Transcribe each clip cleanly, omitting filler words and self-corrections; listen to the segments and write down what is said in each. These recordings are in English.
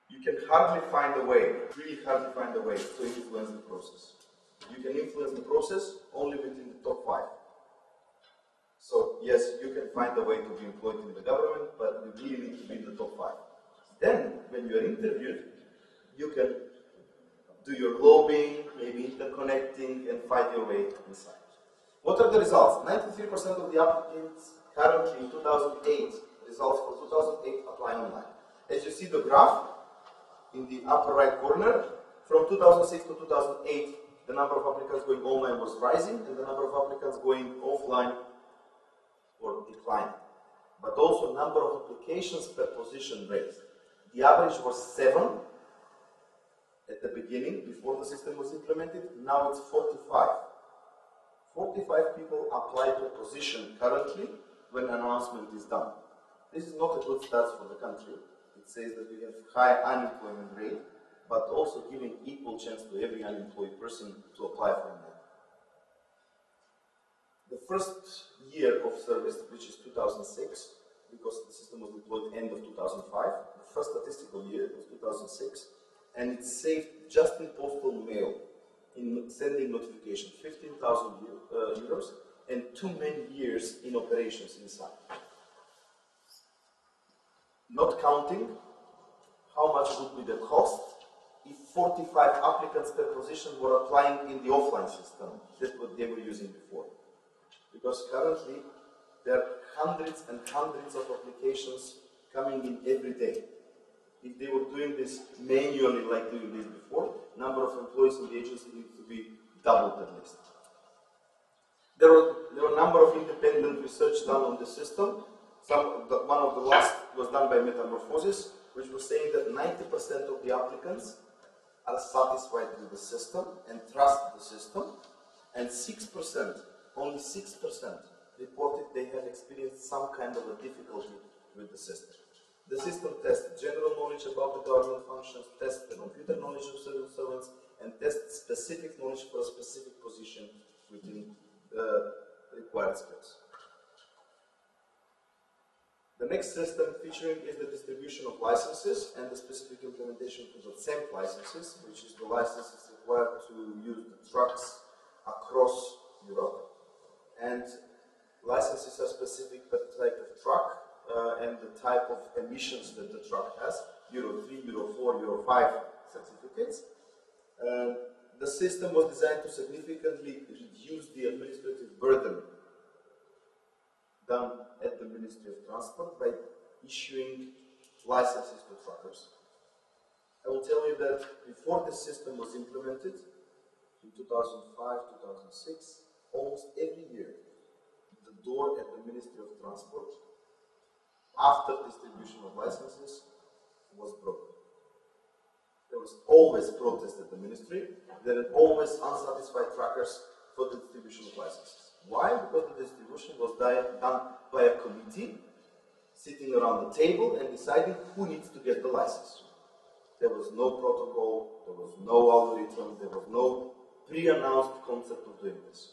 you can hardly find a way, really hardly find a way to influence the process. You can influence the process only within the top 5. So yes, you can find a way to be employed in the government, but you really need to be in the top 5. Then, when you are interviewed, you can do your lobbying, maybe interconnecting, and find your way inside. What are the results? 93% of the applicants currently in 2008, results for 2008 apply online. As you see the graph in the upper right corner, from 2006 to 2008, the number of applicants going online was rising, and the number of applicants going offline were declining. But also number of applications per position raised. The average was 7 at the beginning, before the system was implemented. Now it's 45. 45 people apply to a position currently when an announcement is done. This is not a good start for the country. It says that we have high unemployment rate, but also giving equal chance to every unemployed person to apply for a job. The first year of service, which is 2006, because the system was deployed end of 2005, the first statistical year was 2006, and it saved just in postal mail, in sending notification, 15,000 euros, and too many years in operations inside. Not counting how much would be the cost if 45 applicants per position were applying in the offline system. That's what they were using before. Because currently there are hundreds and hundreds of applications coming in every day. If they were doing this manually like doing this before, number of employees in the agency needs to be doubled at least. There were a number of independent research done on the system. One of the last was done by Metamorphosis, which was saying that 90% of the applicants are satisfied with the system and trust the system, and 6%, only 6%, reported they have experienced some kind of a difficulty with the system. The system tests general knowledge about the government functions, tests the computer knowledge of civil servants, and tests specific knowledge for a specific position within the required skills. The next system featuring is the distribution of licenses and the specific implementation to the CEMP licenses, which is the licenses required to use the trucks across Europe. And licenses are specific per type of truck and the type of emissions that the truck has, Euro 3, Euro 4, Euro 5 certificates. The system was designed to significantly reduce the administrative burden done at the Ministry of Transport by issuing licenses to truckers. I will tell you that before the system was implemented, in 2005, 2006, almost every year, the door at the Ministry of Transport, after distribution of licenses, was broken. There was always protest at the ministry. There were always unsatisfied truckers for the distribution of licenses. Why? Because the distribution was done by a committee sitting around the table and deciding who needs to get the license. There was no protocol, there was no algorithm, there was no pre-announced concept of doing this.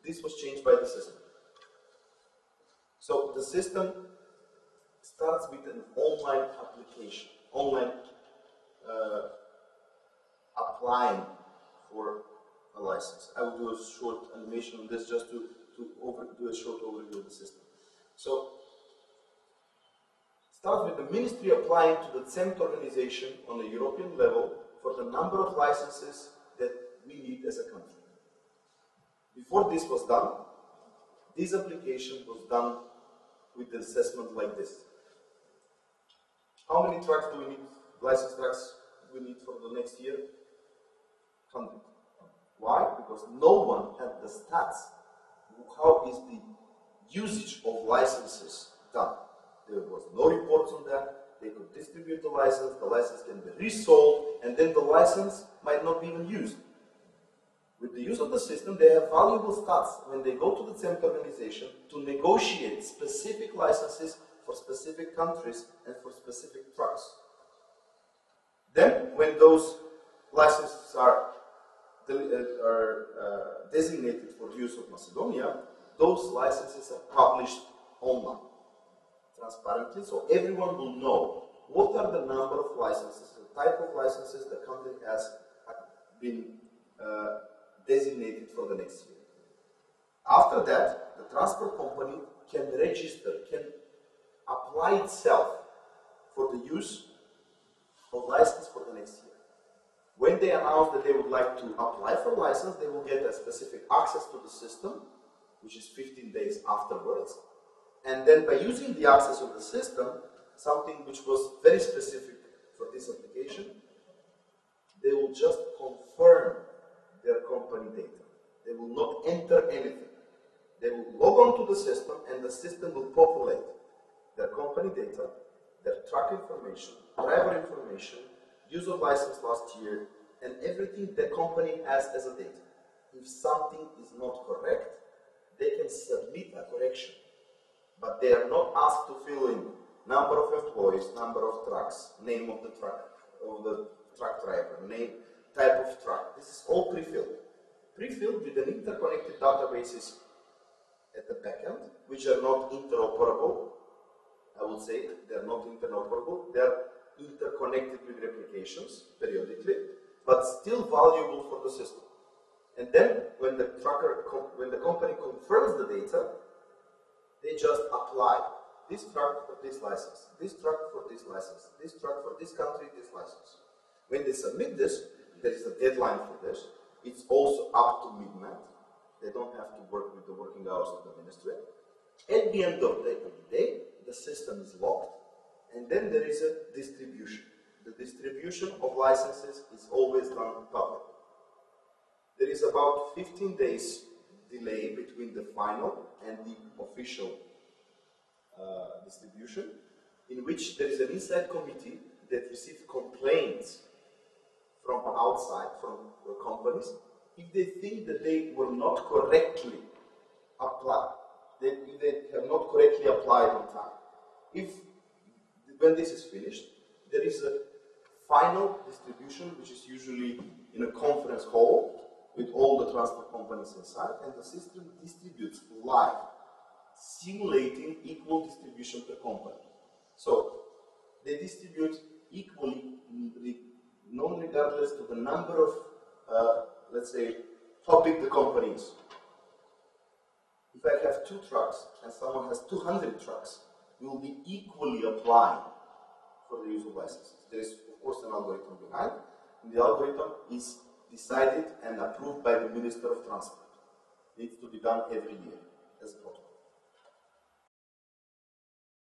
This was changed by the system. So the system starts with an online application, online applying for a license. I will do a short animation on this just to do a short overview of the system. So, start with the ministry applying to the CEMT organization on a European level for the number of licenses that we need as a country. Before this was done, this application was done with the assessment like this. How many trucks do we need, licensed trucks we need for the next year? 100. Why? Because no one had the stats. How is the usage of licenses done? There was no reports on that. They could distribute the license can be resold, and then the license might not be even used. With the use of the system, they have valuable stats when they go to the CEMT organization to negotiate specific licenses for specific countries and for specific trucks. Then, when those licenses are designated for use of Macedonia, those licenses are published online, transparently, so everyone will know what are the number of licenses type of licenses the company has been designated for the next year. After that, the transport company can register, can apply itself for the use of license for the next year. When they announce that they would like to apply for license, they will get a specific access to the system, which is 15 days afterwards. And then by using the access of the system, something which was very specific for this application, they will just confirm their company data. They will not enter anything. They will log on to the system, and the system will populate their company data, their truck information, driver information, use of license last year, and everything the company has as a data. If something is not correct, they can submit a correction, but they are not asked to fill in number of employees, number of trucks, name of the truck driver, name, type of truck. This is all pre-filled. Pre-filled with an interconnected databases at the backend, which are not interoperable. I would say they're not interoperable. They're interconnected with replications periodically, but still valuable for the system. And then when the company confirms the data, they just apply this truck for this license, this truck for this license, this truck for this country, this license. When they submit this, there is a deadline for this. It's also up to midnight. They don't have to work with the working hours of the ministry. At the end of the day, the system is locked. And then there is a distribution. The distribution of licenses is always done public. There is about 15 days delay between the final and the official distribution, in which there is an inside committee that receives complaints from outside, from companies, if they think that they were not correctly applied, if they have not correctly applied on time. When this is finished, there is a final distribution, which is usually in a conference hall with all the transport companies inside, and the system distributes live, simulating equal distribution per company. So they distribute equally, non-regardless to the number of, let's say, how big the company is. If I have 2 trucks and someone has 200 trucks, we will be equally applying for the use of licenses. There is, of course, an algorithm behind, and the algorithm is decided and approved by the Minister of Transport. It needs to be done every year as a protocol.